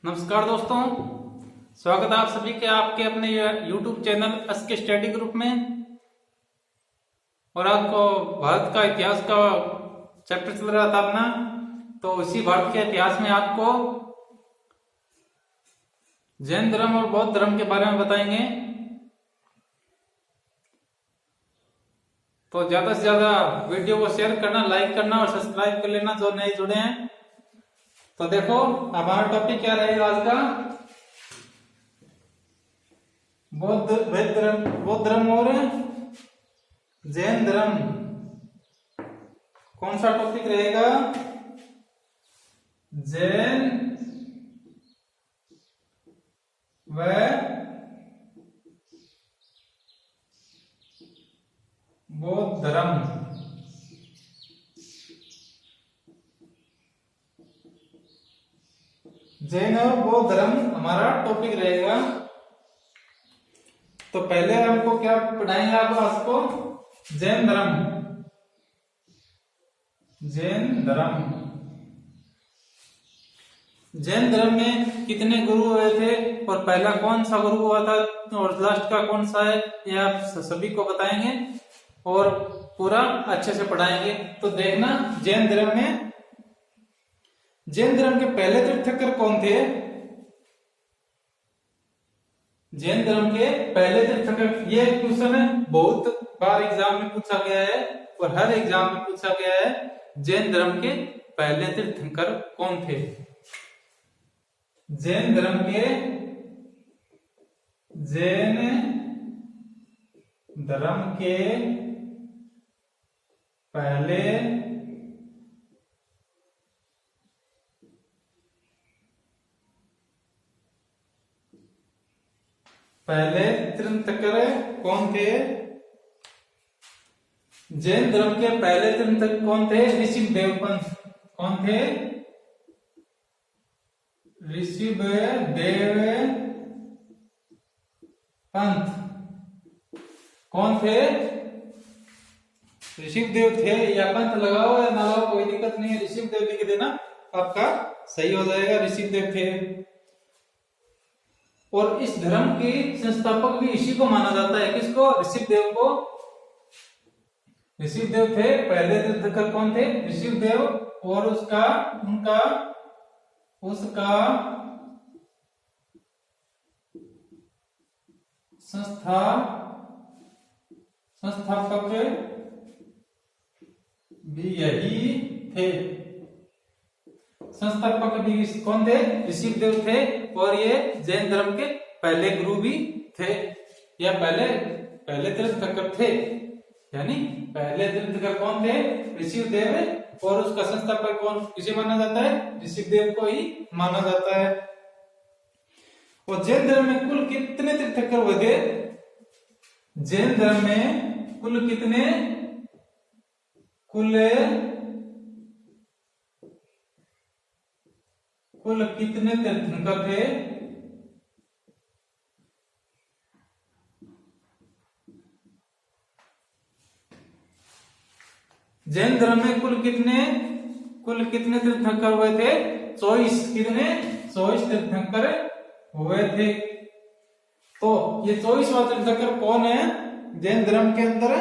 नमस्कार दोस्तों, स्वागत है आप सभी के आपके अपने YouTube channel SK study group में। और आपको भारत का इतिहास का चैप्टर चल रहा था अपना, तो इसी भारत के इतिहास में आपको जैन धर्म और बौद्ध धर्म के बारे में बताएंगे। तो ज्यादा से ज्यादा वीडियो को शेयर करना, लाइक करना और सब्सक्राइब कर लेना जो नए जुड़े हैं। तो देखो हमारा टॉपिक क्या रहेगा आज का, बौद्ध धर्म और जैन धर्म। कौन सा टॉपिक रहेगा? जैन व बौद्ध धर्म। जैन और बौद्ध धर्म हमारा टॉपिक रहेगा। तो पहले हमको क्या पढ़ाएंगे आप आपको? जैन धर्म। जैन धर्म, जैन धर्म में कितने गुरु हुए थे और पहला कौन सा गुरु हुआ था और लास्ट का कौन सा है, ये आप सभी को बताएंगे और पूरा अच्छे से पढ़ाएंगे। तो देखना, जैन धर्म में जैन धर्म के पहले तीर्थंकर कौन थे? जैन धर्म के पहले तीर्थंकर, ये क्वेश्चन बहुत बार एग्जाम में पूछा गया है और हर एग्जाम में पूछा गया है। जैन धर्म के पहले तीर्थंकर कौन थे? जैन धर्म के पहले तीर्थंकर कौन थे? जैन धर्म के पहले तीर्थंकर कौन थे? ऋषिदेव पंथ। कौन थे? ऋषिदेव पंथ। कौन थे? ऋषिदेव थे या पंथ लगाओ या ना लगाओ कोई दिक्कत नहीं है, ऋषिदेव लिख देना, आपका सही हो जाएगा। ऋषिदेव थे और इस धर्म के संस्थापक भी इसी को माना जाता है। किसको? ऋषिदेव को। ऋषिदेव थे पहले तीर्थंकर। कौन थे? ऋषिदेव। और उसका संस्थापक भी यही थे। संस्थापक भी कौन थे? ऋषिदेव थे और ये जैन धर्म के पहले गुरु भी थे या पहले तीर्थंकर थे। यानी पहले तीर्थंकर कौन थे? ऋषिदेव। और उसका संस्थापक कौन किसे माना जाता है? ऋषिदेव को ही माना जाता है। और जैन धर्म में कुल कितने तीर्थंकर हुए थे? जैन धर्म में कुल कितने तीर्थंकर थे? जैन धर्म में कुल कितने तीर्थंकर हुए थे? 24। कितने? 24 तीर्थंकर हुए थे। तो ये 24वां तीर्थंकर कौन है जैन धर्म के अंदर?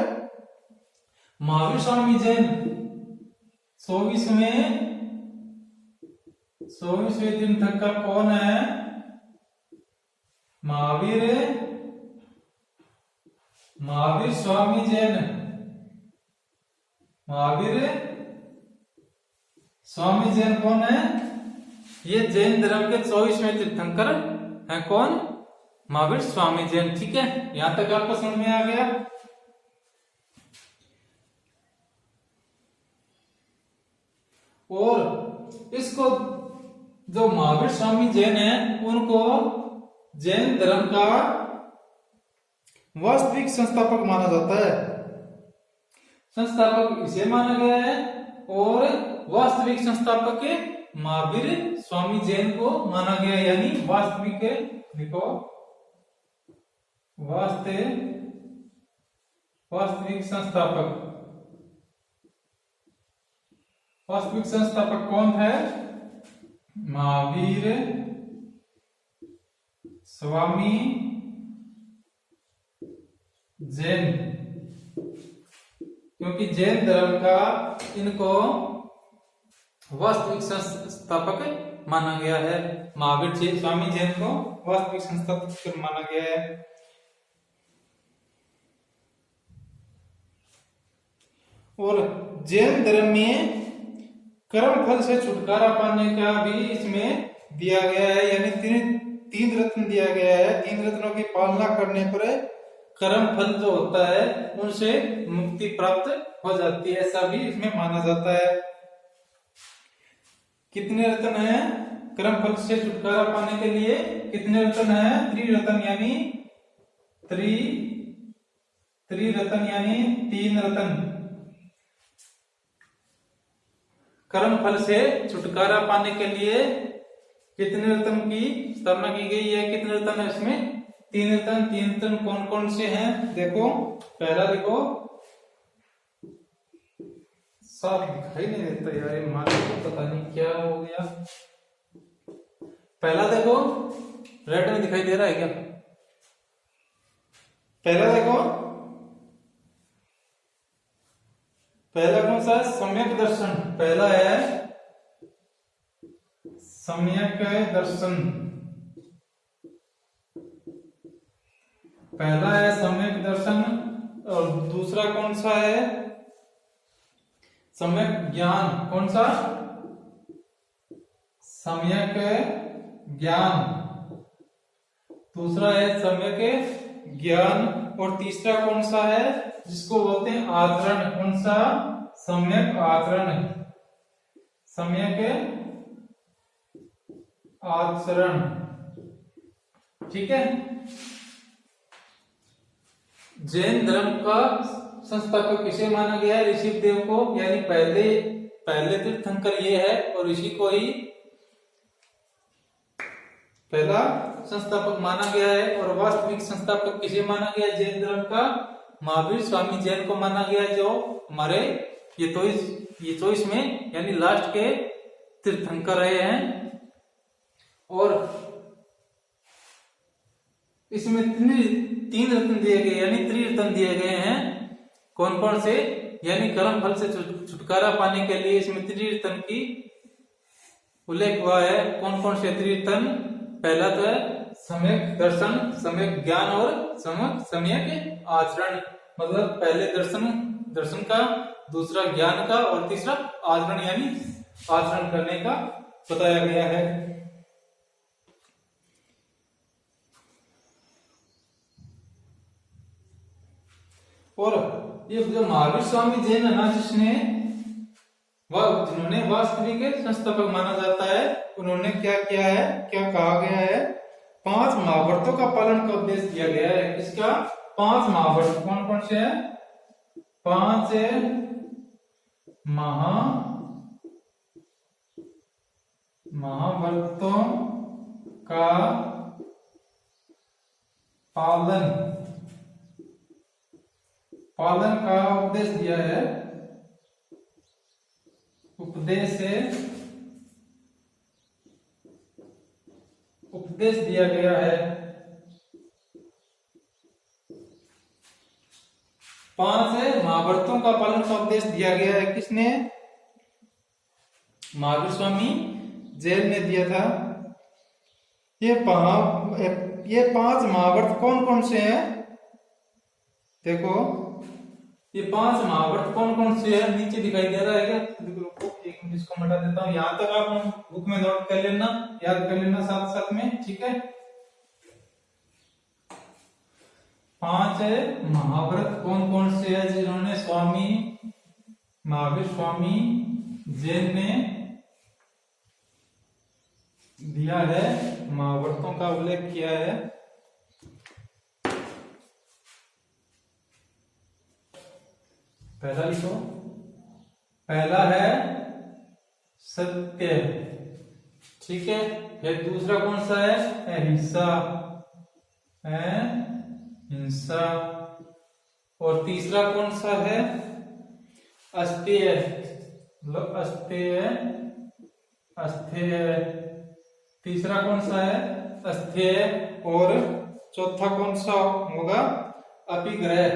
महावीर स्वामी जैन 24वें तीर्थंकर कौन है? महावीर स्वामी जैन। महावीर स्वामी जैन कौन है? ये जैन धर्म के 24वें तीर्थंकर है। कौन? महावीर स्वामी जैन। ठीक है, यहां तक आपको समझ में आ गया। और इसको जो महावीर स्वामी जैन है उनको जैन धर्म का वास्तविक संस्थापक माना जाता है। संस्थापक इसे माना गया है और वास्तविक संस्थापक महावीर स्वामी जैन को माना गया। यानी वास्तविक, देखो वास्तविक संस्थापक कौन है? महावीर स्वामी जैन, क्योंकि जैन धर्म का इनको वास्तविक संस्थापक माना गया है। महावीर स्वामी जैन को वास्तविक संस्थापक माना गया है। और जैन धर्म में कर्म फल से छुटकारा पाने का भी इसमें दिया गया है, यानी तीन रत्न दिया गया है। तीन रत्नों की पालना करने पर कर्म फल जो होता है उनसे मुक्ति प्राप्त हो जाती है, ऐसा भी इसमें माना जाता है। कितने रत्न हैं कर्म फल से छुटकारा पाने के लिए? कितने रत्न हैं? त्रिरत्न, यानी त्रिरत्न यानी तीन रत्न। कर्म फल से छुटकारा पाने के लिए कितने रत्न की स्थापना की गई है? कितने रत्न है इसमें? तीन रत्न। तीन रत्न कौन कौन से हैं? देखो, पहला देखो, साफ दिखाई नहीं देता यार, ये मालिक को पता नहीं क्या हो गया। पहला देखो, रेड में दिखाई दे रहा है क्या? पहला देखो, पहला कौन सा है? सम्यक दर्शन। पहला है सम्यक दर्शन। पहला है सम्यक दर्शन। और दूसरा कौन सा है? सम्यक ज्ञान। कौन सा? सम्यक ज्ञान। दूसरा है सम्यक ज्ञान। और तीसरा कौन सा है? जिसको बोलते हैं आचरण। कौन सा? सम्यक आचरण। सम्यक आचरण, ठीक है। जैन धर्म का संस्थापक किसे माना गया है? ऋषि देव को, यानी पहले तीर्थंकर ये है और ऋषि को ही पहला संस्थापक माना गया है। और वास्तविक संस्थापक किसे माना गया है जैन धर्म का? महावीर स्वामी जैन को माना गया है, जो हमारे ये 24 में यानी लास्ट के तीर्थंकर रहे हैं। और इसमें तीन रत्न दिए गए, यानी त्रिरत्न दिए गए हैं। कौन कौन से? यानी कर्म फल से छुटकारा पाने के लिए इसमें त्रिरत्न की उल्लेख हुआ है। कौन कौन से त्रिरत्न? पहला तो है सम्यक दर्शन, सम्यक ज्ञान और सम्यक आचरण। मतलब पहले दर्शन का, दूसरा ज्ञान का और तीसरा आचरण यानी आचरण करने का बताया गया है। और ये जो महावीर स्वामी जैन है ना, जिन्होंने वास्तविक संस्थापक माना जाता है, उन्होंने क्या किया है, क्या कहा गया है? 5 महाव्रतों का पालन का उपदेश दिया गया है। इसका 5 महाव्रत कौन कौन से हैं? 5 महाव्रतों का पालन का उपदेश दिया है। उपदेश दिया गया है। 5 महाव्रतों का पालन का उपदेश दिया गया है। किसने? महावीर स्वामी जैन ने दिया था। ये 5 महाव्रत कौन कौन से हैं? देखो, ये 5 महाव्रत कौन कौन से हैं? नीचे दिखाई दे रहा है क्या? देखो, एक मिनट इसको मिटा देता हूँ। यहाँ तक आप बुक में नोट कर लेना, याद कर लेना साथ साथ में, ठीक है। 5 महाव्रत कौन कौन से हैं जिन्होंने महावीर स्वामी जैन ने दिया है, महाव्रतों का उल्लेख किया है। पहला लिखो, पहला है सत्य, ठीक है। फिर दूसरा कौन सा है? अहिंसा, हिंसा। और तीसरा कौन सा है? अस्तेय, अस्तेय। तीसरा कौन सा है? अस्थेय और चौथा कौन सा होगा? अपिग्रह,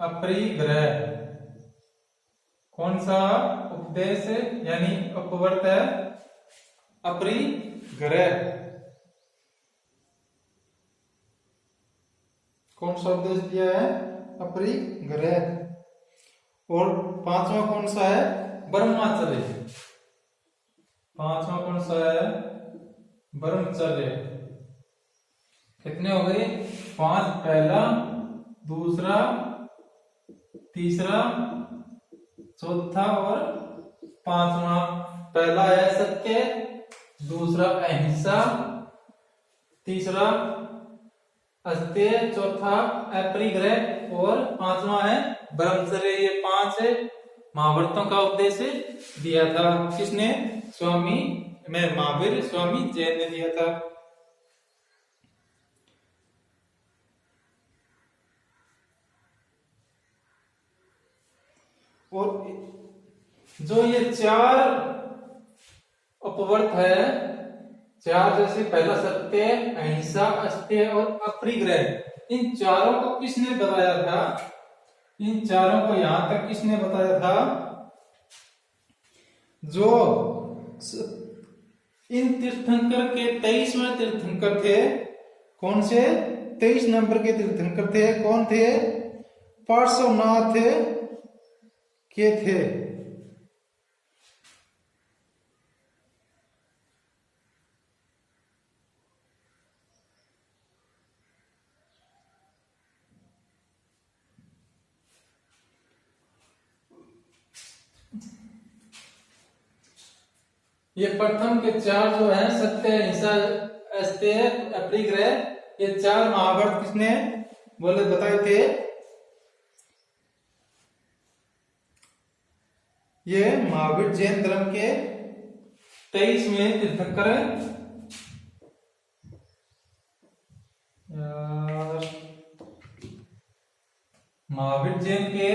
अपरिग्रह। कौन सा उपदेश यानी अपवर्त है? अपरिग्रह। कौन सा उपदेश दिया है? अपरिग्रह। और पांचवा कौन सा है? ब्रह्मचर्य। पांचवा कौन सा है? ब्रह्मचर्य। कितने हो गए? 5। पहला, दूसरा, तीसरा, चौथा और पांचवा। पहला है सत्य, दूसरा अहिंसा, तीसरा अस्तेय, चौथा अपरिग्रह और पांचवा है ब्रह्मचर्य। ये 5 महाव्रतों का उपदेश दिया था। किसने? स्वामी में महावीर स्वामी जैन ने दिया था। और जो ये 4 अपवर्त है, 4 जैसे पहला सत्य, अहिंसा, अस्तेय और अपरिग्रह, इन चारों को किसने बताया था? इन चारों को यहां तक किसने बताया था? जो इन तीर्थंकर के 23वें तीर्थंकर थे। कौन से? 23 नंबर के तीर्थंकर थे। कौन थे? पार्श्वनाथ के थे। ये प्रथम के 4 जो है सत्य, अहिंसा, अस्तेय, अपरिग्रह, ये 4 महाभारत किसने बोले बताए थे? ये महावीर जैन धर्म के 23वें तीर्थंकर महावीर जैन के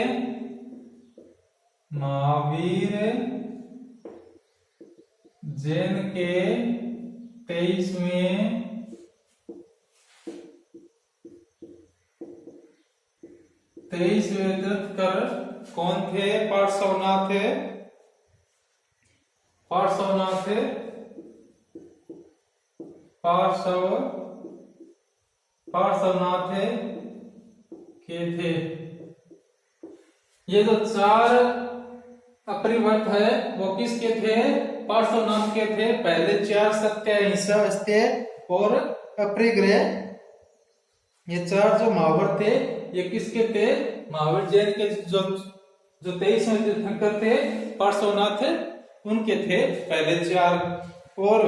महावीर जैन के 23वें तीर्थंकर कौन थे? पार्श्वनाथ। पार्श्वनाथ के थे। ये जो 4 अपरिवर्त है वो किसके थे? पार्श्वनाथ के थे। पहले 4 सत्य, अहिंसा, अस्तेय और अपरिग्रह, ये 4 जो महावर्त थे ये किसके थे? महावीर जैन के जो 23वें तीर्थंकर थे पार्श्वनाथ उनके थे पहले 4। और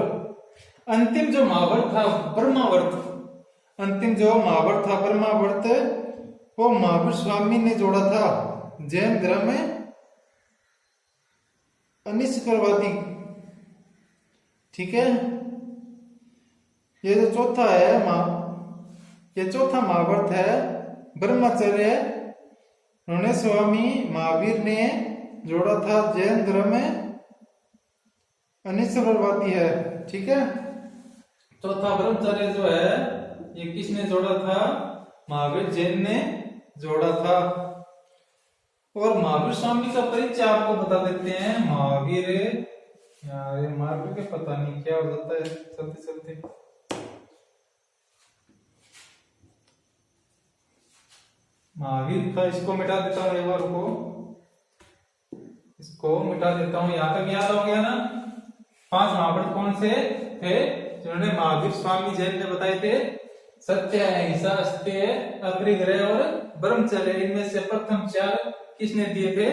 अंतिम जो महावर्त था ब्रह्मावर्त, अंतिम जो महावर्त था ब्रह्मावर्त, वो महावीर स्वामी ने जोड़ा था जैन धर्म में अनिष्करवादी। ठीक है। ये जो चौथा है ये चौथा महावर्त है ब्रह्मचर्य, उन्होंने स्वामी महावीर ने जोड़ा था जैन धर्म में अनिष्करवादी है। ठीक है। चौथा ब्रह्मचर्य जो है ये किसने जोड़ा था? महावीर जैन ने जोड़ा था। और महावीर स्वामी का परिचय आपको बता देते हैं। महावीर, यार मार्ग के पता नहीं क्या हो जाता है चलते चलते। महावीर का इसको मिटा देता हूं, एक बार को इसको मिटा देता हूं। यहां तक याद हो गया ना? 5 महावीर कौन से थे जिन्होंने महावीर स्वामी जैन ने बताए थे? सत्य, अहिंसा, अस्तेय, अपरिग्रह और ब्रह्मचर्य। इनमें से प्रथम 4 किसने दिए थे?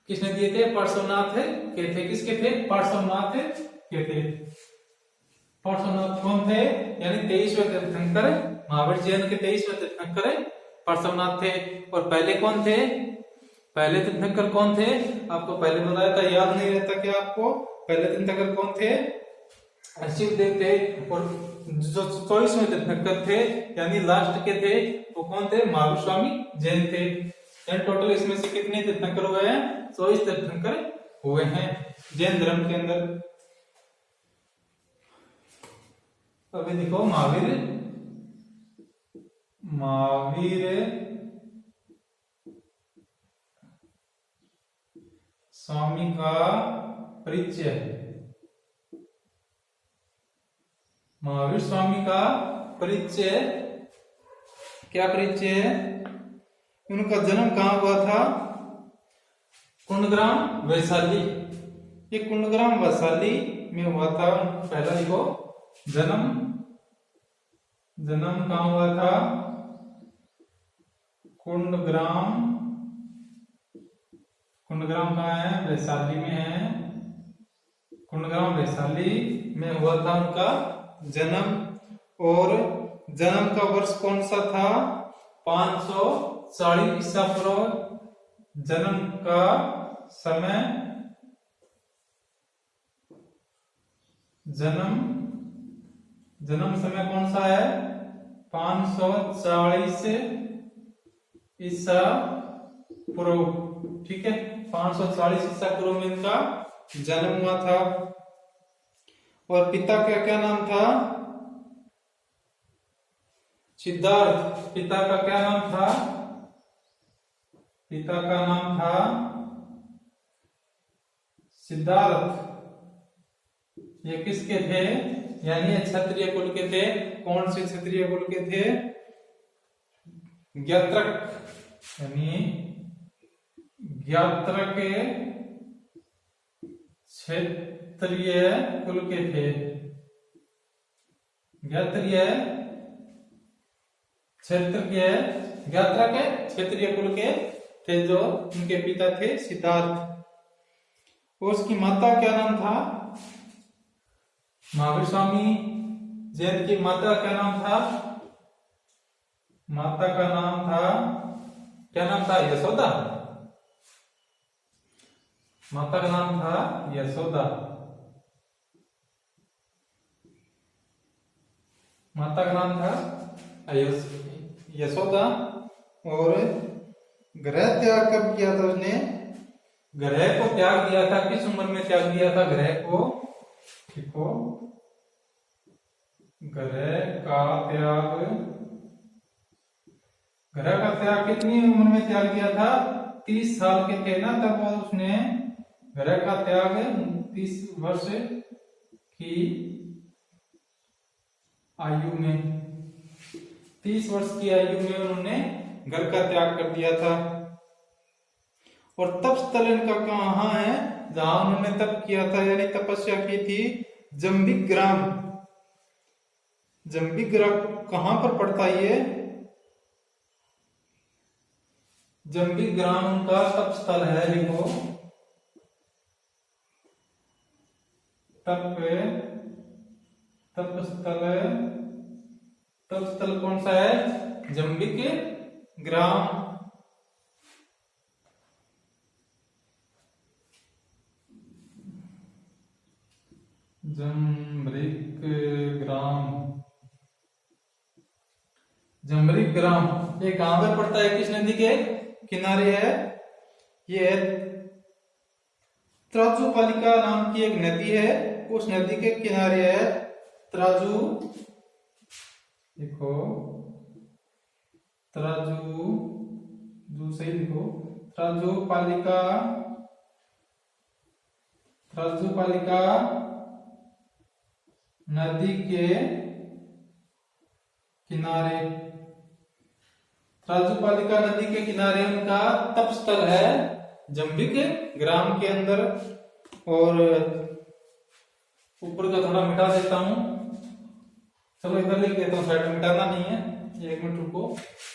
किसने दिए थे? पार्श्वनाथ के थे। किसके थे? पार्श्वनाथ के थे। पार्श्वनाथ कौन थे? यानी 23वें तीर्थंकर, महावीर जैन के 23वें तीर्थंकर पार्श्वनाथ थे। और पहले कौन थे? पहले तीर्थंकर कौन थे? आपको पहले बताया था, याद नहीं रहता क्या आपको? पहले तीर्थंकर कौन थे? शिवदेव थे। और जो 24वें तीर्थंकर थे यानी लास्ट के थे वो कौन थे? महावीर स्वामी जैन थे। टोटल इसमें से कितने तीर्थंकर हुए हैं? 24 तीर्थंकर हुए हैं जैन धर्म के अंदर। अभी देखो महावीर स्वामी का परिचय, महावीर स्वामी का परिचय, क्या परिचय है? उनका जन्म कहाँ हुआ था? कुंडग्राम वैशाली। ये कुंडग्राम वैशाली में हुआ था। पहला देखो जन्म कहाँ हुआ था? कुंडग्राम कहाँ है? वैशाली में है। कुंडग्राम वैशाली में हुआ था उनका जन्म। और जन्म का वर्ष कौन सा था? 540 ईसा पूर्व। जन्म का समय, जन्म समय कौन सा है? 540 ईसा पूर्व। ठीक है, 540 ईसा पूर्व में इनका जन्म हुआ था। और पिता का क्या नाम था? सिद्धार्थ। पिता का क्या नाम था? पिता का नाम था सिद्धार्थ। ये किसके थे? यानी क्षत्रिय कुल के थे। कौन से क्षत्रिय कुल के थे? ज्ञात्रक, यानी ज्ञात्रक के क्षत्रिय कुल के थे। ज्ञात्रा के क्षेत्रीय कुल के थे, जो उनके पिता थे सिद्धार्थ। और उसकी माता क्या नाम था? महावीर स्वामी जैन की माता का नाम था? माता का नाम था, क्या नाम था? यशोदा। माता का नाम था यशोदा। माता का नाम था यशोदा। और ग्रह त्याग कब किया था उसने? ग्रह को त्याग दिया था, किस उम्र में त्याग दिया था ग्रह को? देखो, ग्रह का त्याग कितनी उम्र में त्याग किया था? 30 साल के थे ना तब उसने ग्रह का त्याग 30 वर्ष की आयु में, 30 वर्ष की आयु में उन्होंने घर का त्याग कर दिया था। और तप स्थल इनका कहाँ है? जहां उन्होंने तप किया था, यानी तपस्या की थी, जंबिक ग्राम। जंबिक ग्राम कहां पर पड़ता है? ये जंबिक ग्राम उनका तप स्थल है। लिखो, तप स्थल कौन सा है? जंबिक ग्राम। जंबरिक ग्राम ये कहां पर पड़ता है? किस नदी के किनारे है? ये त्राजुपालिका नाम की एक नदी है, उस नदी के किनारे है त्राजू। देखो, सही लिखो, त्राजुपालिका नदी के किनारे, त्राजुपालिका नदी के किनारे उनका तप स्थल है, जंबिक ग्राम के अंदर। और ऊपर का थोड़ा मिटा देता हूं, चलो इधर लिख देता हूं, साइड में मिटाना नहीं है, 1 मिनट रुको,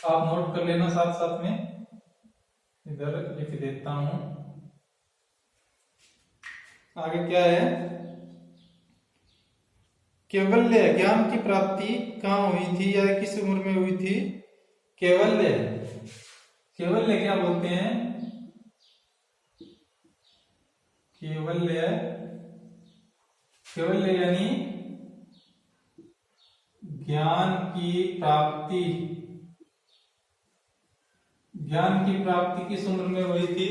आप नोट कर लेना साथ साथ में। इधर लिख देता हूं। आगे क्या है? केवल्य ज्ञान की प्राप्ति कहाँ हुई थी या किस उम्र में हुई थी? केवल्य क्या बोलते हैं? केवल्य यानी ज्ञान की प्राप्ति किस उम्र में हुई थी?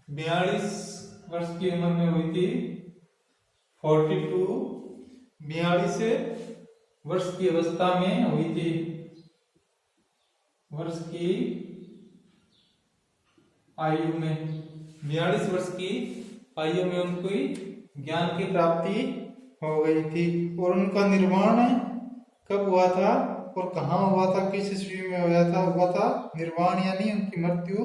42 वर्ष की उम्र में हुई थी। 42 42 वर्ष की अवस्था में हुई थी। वर्ष की आयु में 42 वर्ष की आयु में उनको ज्ञान की प्राप्ति हो गई थी। और उनका निर्वाण कब हुआ था और कहाँ हुआ था, किस ईस्वी में हुआ था निर्वाण, यानी उनकी मृत्यु।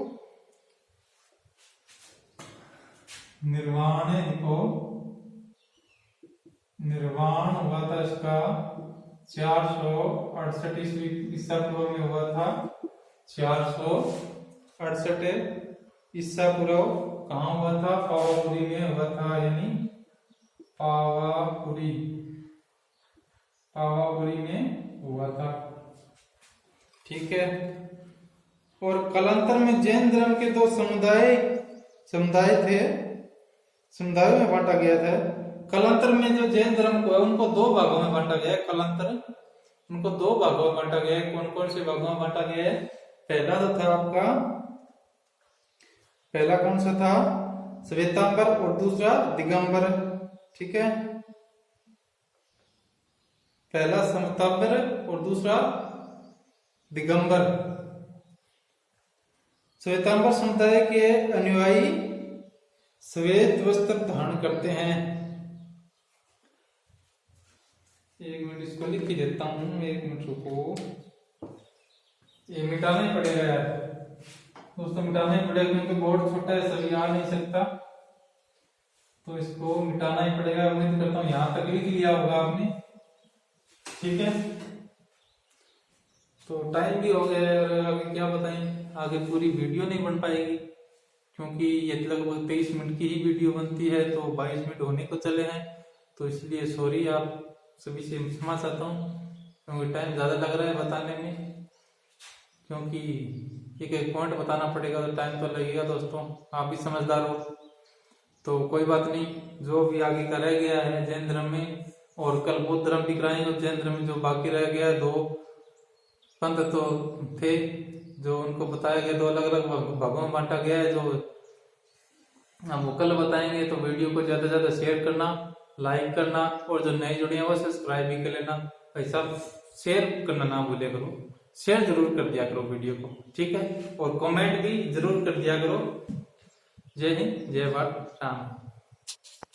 निर्वाण हुआ था इसका 468 ईसा पूर्व में हुआ था। 468 ईसा पूर्व कहाँ हुआ था? पावापुरी में हुआ था, यानी पावापुरी में हुआ था। ठीक है। और कालांतर में जैन धर्म के दो समुदाय थे, समुदायों में बांटा गया था। कालांतर में जो जैन धर्म को है उनको दो भागों में बांटा गया है। कालांतर उनको दो भागों में बांटा गया है। कौन कौन से भागों में बांटा गया है? पहला तो था आपका, पहला कौन सा था? श्वेतांबर और दूसरा दिगंबर। ठीक है, पहला श्वेतांबर और दूसरा दिगंबर। श्वेतांबर समुदाय के अनुयायी श्वेत वस्त्र धारण करते हैं। एक मिनट इसको लिख के देता हूं, एक मिनट रुको, ये मिटाना ही पड़ेगा यार दोस्तों, मिटाना ही पड़ेगा क्योंकि बोर्ड छोटा है, सभी आ नहीं सकता, तो इसको मिटाना ही पड़ेगा। उम्मीद करता हूँ यहाँ तक लिख लिया होगा आपने। ठीक है, तो टाइम भी हो गया और आगे क्या बताएं, आगे पूरी वीडियो नहीं बन पाएगी क्योंकि ये लगभग 23 मिनट की ही वीडियो बनती है, तो 22 मिनट होने को चले हैं, तो इसलिए सॉरी आप सभी से क्षमा चाहता हूँ क्योंकि टाइम ज़्यादा लग रहा है बताने में, क्योंकि एक एक पॉइंट बताना पड़ेगा तो टाइम तो लगेगा दोस्तों, आप भी समझदार हो। तो कोई बात नहीं, जो भी आगे का रह गया है जैन धर्म में, और कल बौद्ध धर्म भी कराएंगे, और जैन धर्म में जो बाकी रह गया है, 2 पंथ तो थे जो उनको बताया गया, 2 अलग अलग भागों में बांटा गया है, जो हम वो कल बताएंगे। तो वीडियो को ज्यादा से ज्यादा शेयर करना, लाइक करना, और जो नए जुड़े हैं वो सब्सक्राइब भी कर लेना। ऐसा शेयर करना ना भूले करो, शेयर जरूर कर दिया करो वीडियो को, ठीक है, और कमेंट भी जरूर कर दिया करो। जय हिंद, जय भारत, राम।